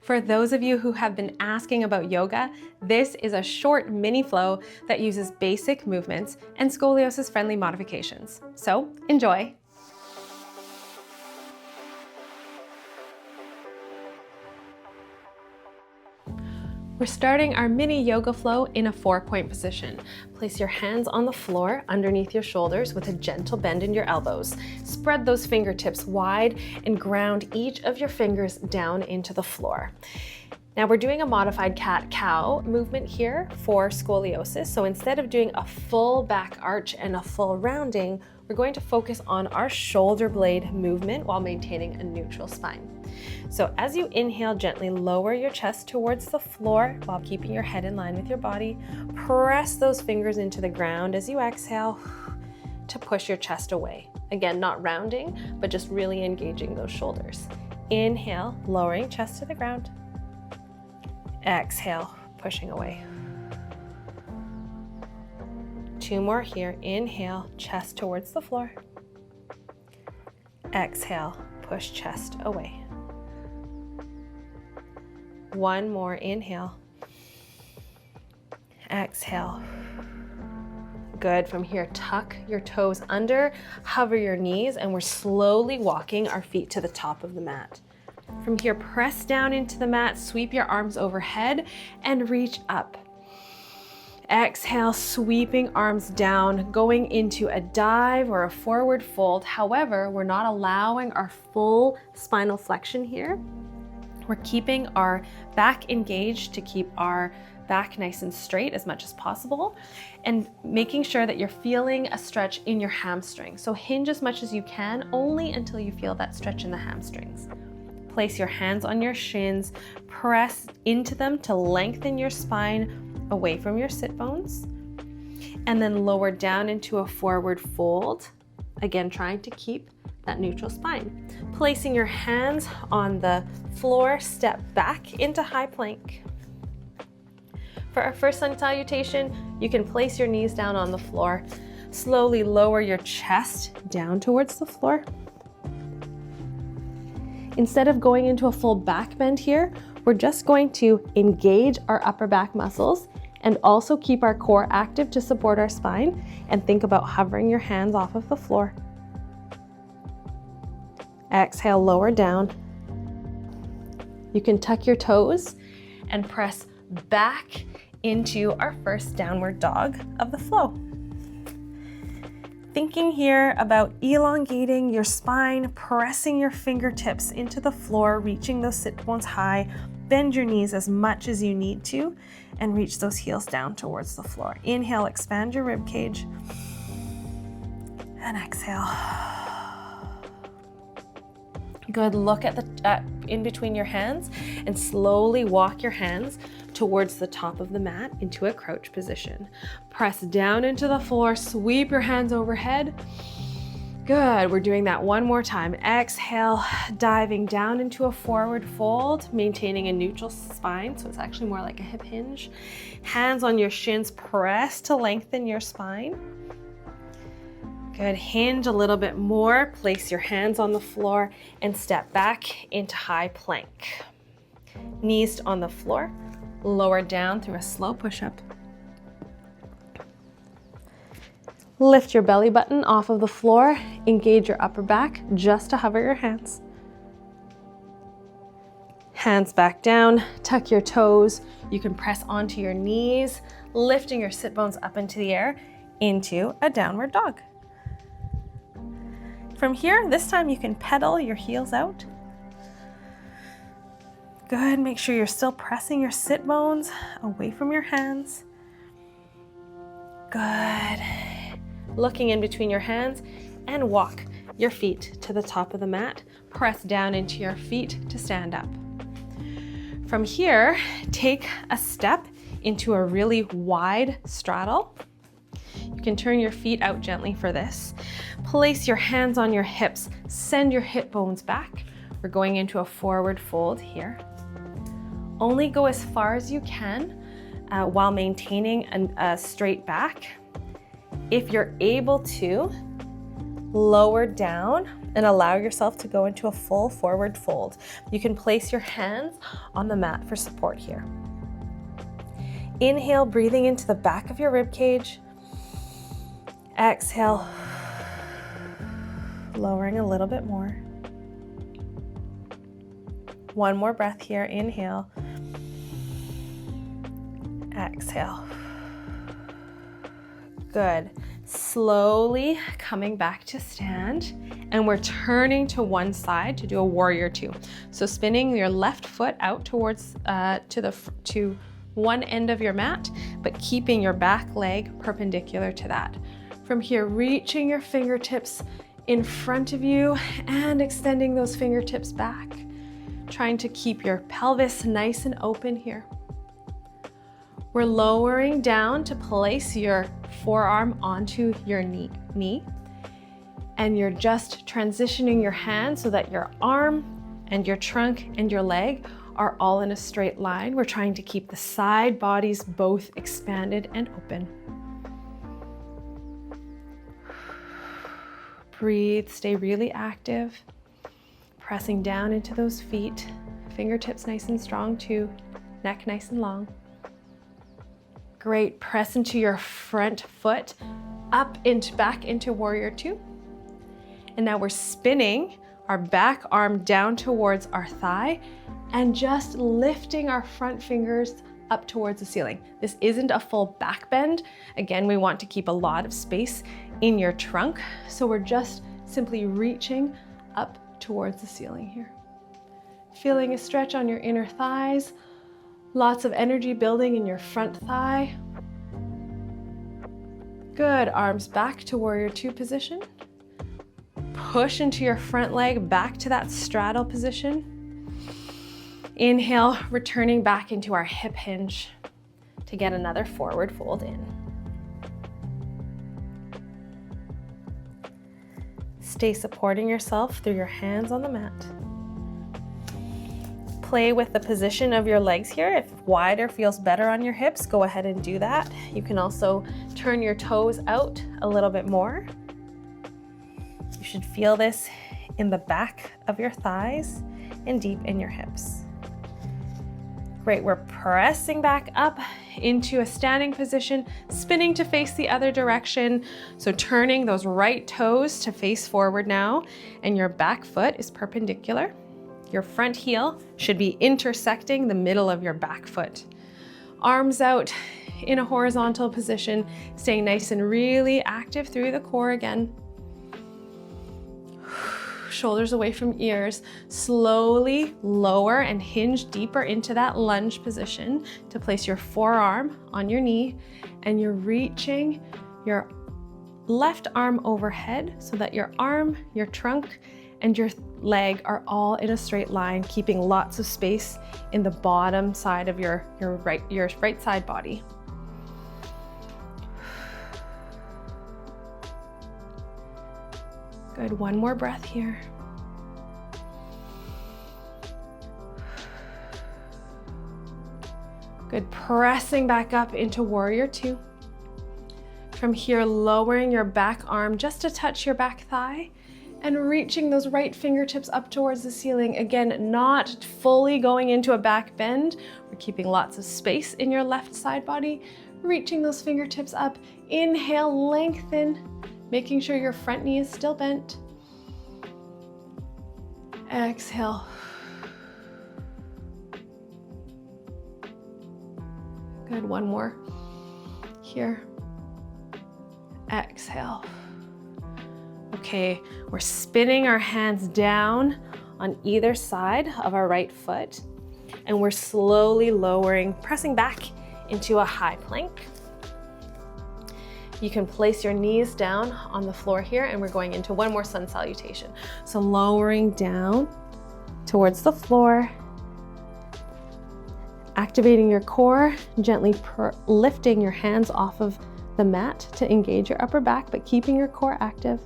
For those of you who have been asking about yoga, this is a short mini flow that uses basic movements and scoliosis-friendly modifications. So enjoy. We're starting our mini yoga flow in a 4-point position. Place your hands on the floor underneath your shoulders with a gentle bend in your elbows. Spread those fingertips wide and ground each of your fingers down into the floor. Now we're doing a modified cat-cow movement here for scoliosis. So instead of doing a full back arch and a full rounding, we're going to focus on our shoulder blade movement while maintaining a neutral spine. So as you inhale, gently lower your chest towards the floor while keeping your head in line with your body. Press those fingers into the ground as you exhale to push your chest away. Again, not rounding, but just really engaging those shoulders. Inhale, lowering chest to the ground. Exhale, pushing away. 2 more here. Inhale, chest towards the floor. Exhale, push chest away. 1 more, inhale. Exhale. Good. From here, tuck your toes under, hover your knees, and we're slowly walking our feet to the top of the mat. From here, press down into the mat, sweep your arms overhead, and reach up. Exhale, sweeping arms down, going into a dive or a forward fold. However, we're not allowing our full spinal flexion here. We're keeping our back engaged to keep our back nice and straight as much as possible, and making sure that you're feeling a stretch in your hamstring. So hinge as much as you can, only until you feel that stretch in the hamstrings. Place your hands on your shins, press into them to lengthen your spine away from your sit bones, and then lower down into a forward fold. Again, trying to keep that neutral spine. Placing your hands on the floor, step back into high plank. For our first sun salutation, you can place your knees down on the floor. Slowly lower your chest down towards the floor. Instead of going into a full back bend here, we're just going to engage our upper back muscles and also keep our core active to support our spine, and think about hovering your hands off of the floor. Exhale, lower down. You can tuck your toes and press back into our first downward dog of the flow. Thinking here about elongating your spine, pressing your fingertips into the floor, reaching those sit bones high. Bend your knees as much as you need to and reach those heels down towards the floor. Inhale, expand your rib cage, and exhale. Good. Look at the in between your hands and slowly walk your hands towards the top of the mat into a crouch position. Press down into the floor, sweep your hands overhead. Good. We're doing that 1 more time. Exhale, diving down into a forward fold, maintaining a neutral spine, so it's actually more like a hip hinge. Hands on your shins, press to lengthen your spine. Good. Hinge a little bit more. Place your hands on the floor and step back into high plank. Knees on the floor, lower down through a slow push-up. Lift your belly button off of the floor, engage your upper back just to hover your hands. Hands back down, tuck your toes. You can press onto your knees, lifting your sit bones up into the air into a downward dog. From here, this time you can pedal your heels out. Good. Make sure you're still pressing your sit bones away from your hands. Good. Looking in between your hands, and walk your feet to the top of the mat. Press down into your feet to stand up. From here, take a step into a really wide straddle. You can turn your feet out gently for this. Place your hands on your hips. Send your hip bones back. We're going into a forward fold here. Only go as far as you can while maintaining a straight back. If you're able to, lower down and allow yourself to go into a full forward fold. You can place your hands on the mat for support here. Inhale, breathing into the back of your rib cage. Exhale, lowering a little bit more. One more breath here. Inhale. Exhale. Good. Slowly coming back to stand, and we're turning to one side to do a warrior two. So spinning your left foot out towards to one end of your mat, but keeping your back leg perpendicular to that. From here, reaching your fingertips in front of you and extending those fingertips back, trying to keep your pelvis nice and open here. We're lowering down to place your forearm onto your knee, and you're just transitioning your hand so that your arm and your trunk and your leg are all in a straight line. We're trying to keep the side bodies both expanded and open. Breathe, stay really active, pressing down into those feet, fingertips nice and strong too, neck nice and long. Great, press into your front foot, up into back into warrior two. And now we're spinning our back arm down towards our thigh and just lifting our front fingers up towards the ceiling. This isn't a full back bend. Again, we want to keep a lot of space in your trunk. So we're just simply reaching up towards the ceiling here. Feeling a stretch on your inner thighs, lots of energy building in your front thigh. Good, arms back to warrior two position. Push into your front leg back to that straddle position. Inhale, returning back into our hip hinge to get another forward fold in. Stay supporting yourself through your hands on the mat. Play with the position of your legs here. If wider feels better on your hips, go ahead and do that. You can also turn your toes out a little bit more. You should feel this in the back of your thighs and deep in your hips. Great, we're pressing back up into a standing position, spinning to face the other direction. So turning those right toes to face forward now, and your back foot is perpendicular. Your front heel should be intersecting the middle of your back foot. Arms out in a horizontal position, staying nice and really active through the core again. Shoulders away from ears. Slowly lower and hinge deeper into that lunge position to place your forearm on your knee, and you're reaching your left arm overhead so that your arm, your trunk, and your leg are all in a straight line, keeping lots of space in the bottom side of your right side body. Good, one more breath here. Good, pressing back up into warrior two. From here, lowering your back arm just to touch your back thigh and reaching those right fingertips up towards the ceiling. Again, not fully going into a back bend. We're keeping lots of space in your left side body, reaching those fingertips up. Inhale, lengthen, making sure your front knee is still bent. Exhale. Good, one more here. Exhale. Okay, we're spinning our hands down on either side of our right foot, and we're slowly lowering, pressing back into a high plank. You can place your knees down on the floor here, and we're going into one more sun salutation. So lowering down towards the floor, activating your core, gently lifting your hands off of the mat to engage your upper back, but keeping your core active.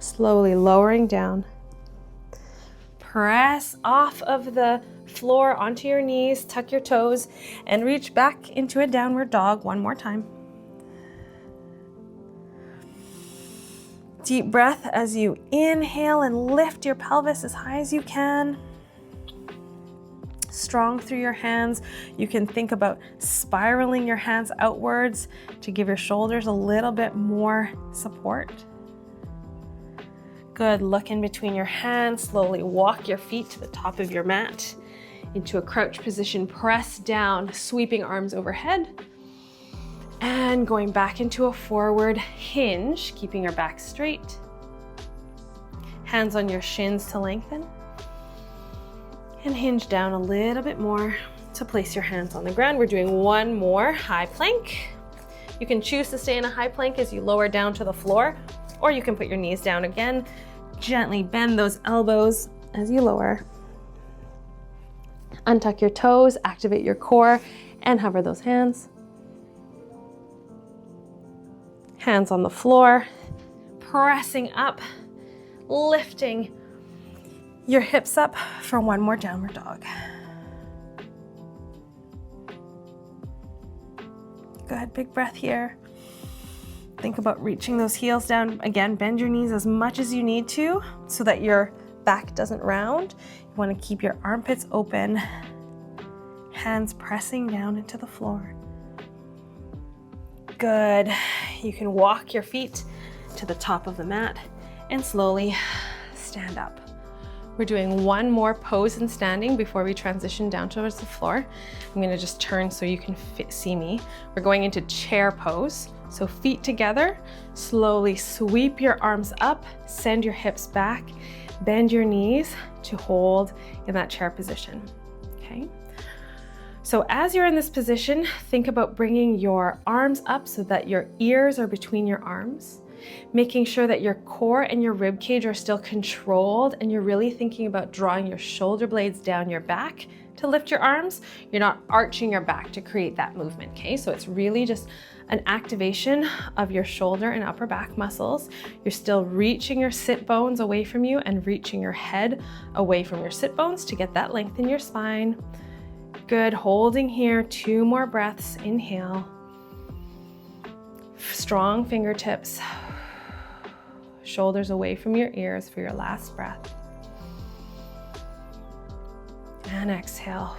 Slowly lowering down. Press off of the floor onto your knees, tuck your toes, and reach back into a downward dog one more time. Deep breath as you inhale and lift your pelvis as high as you can. Strong through your hands. You can think about spiraling your hands outwards to give your shoulders a little bit more support. Good. Look in between your hands. Slowly walk your feet to the top of your mat into a crouch position. Press down, sweeping arms overhead. And going back into a forward hinge, keeping your back straight. Hands on your shins to lengthen. And hinge down a little bit more to place your hands on the ground. We're doing one more high plank. You can choose to stay in a high plank as you lower down to the floor, or you can put your knees down again. Gently bend those elbows as you lower. Untuck your toes, activate your core, and hover those hands. Hands on the floor, pressing up, lifting your hips up for one more downward dog. Good, big breath here. Think about reaching those heels down. Again, bend your knees as much as you need to so that your back doesn't round. You want to keep your armpits open, hands pressing down into the floor. Good. You can walk your feet to the top of the mat and slowly stand up. We're doing one more pose in standing before we transition down towards the floor. I'm going to just turn so you can see me. We're going into chair pose. So feet together, slowly sweep your arms up, send your hips back, bend your knees to hold in that chair position. Okay. So as you're in this position, think about bringing your arms up so that your ears are between your arms. Making sure that your core and your rib cage are still controlled, and you're really thinking about drawing your shoulder blades down your back to lift your arms. You're not arching your back to create that movement, okay? So it's really just an activation of your shoulder and upper back muscles. You're still reaching your sit bones away from you and reaching your head away from your sit bones to get that length in your spine. Good, holding here, 2 more breaths. Inhale. Strong fingertips. Shoulders away from your ears for your last breath. And exhale.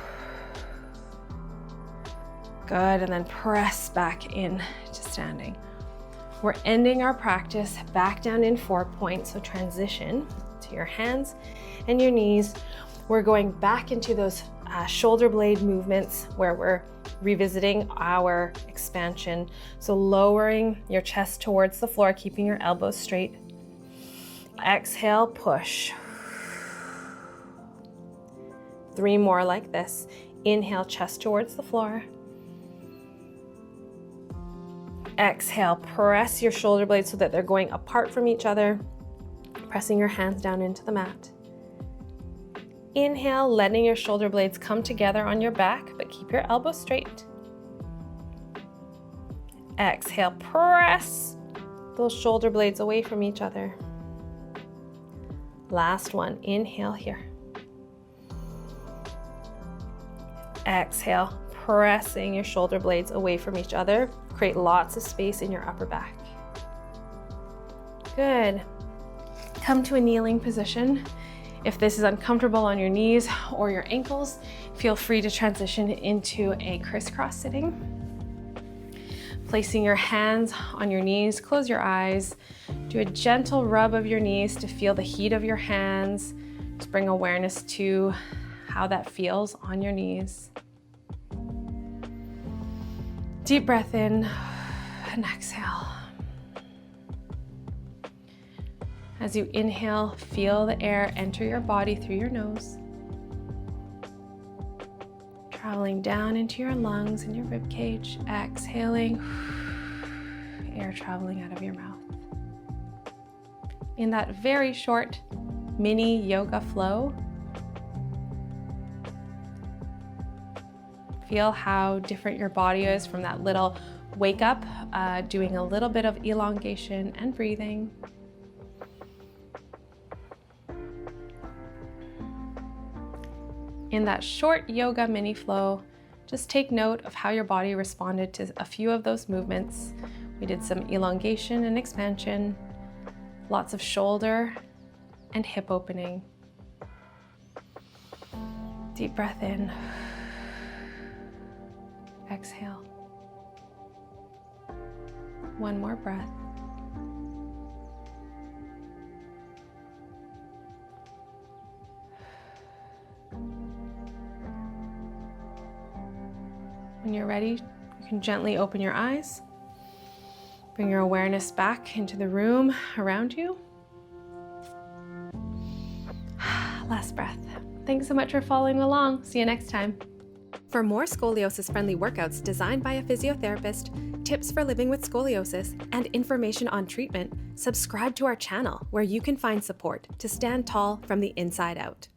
Good, and then press back in to standing. We're ending our practice back down in 4 points, so transition to your hands and your knees. We're going back into those shoulder blade movements where we're revisiting our expansion. So lowering your chest towards the floor, keeping your elbows straight. Exhale, push. 3 more like this. Inhale, chest towards the floor. Exhale, press your shoulder blades so that they're going apart from each other, pressing your hands down into the mat. Inhale, letting your shoulder blades come together on your back, but keep your elbows straight. Exhale, press those shoulder blades away from each other. Last one, inhale here. Exhale, pressing your shoulder blades away from each other. Create lots of space in your upper back. Good. Come to a kneeling position. If this is uncomfortable on your knees or your ankles, feel free to transition into a crisscross sitting. Placing your hands on your knees, close your eyes. Do a gentle rub of your knees to feel the heat of your hands. Just bring awareness to how that feels on your knees. Deep breath in and exhale. As you inhale, feel the air enter your body through your nose, traveling down into your lungs and your rib cage. Exhaling, air traveling out of your mouth. In that very short mini yoga flow, feel how different your body is from that little wake up, doing a little bit of elongation and breathing. In that short yoga mini flow, just take note of how your body responded to a few of those movements. We did some elongation and expansion. Lots of shoulder and hip opening. Deep breath in. Exhale. One more breath. When you're ready, you can gently open your eyes. Bring your awareness back into the room around you. Last breath. Thanks so much for following along. See you next time. For more scoliosis-friendly workouts designed by a physiotherapist, tips for living with scoliosis, and information on treatment, subscribe to our channel where you can find support to stand tall from the inside out.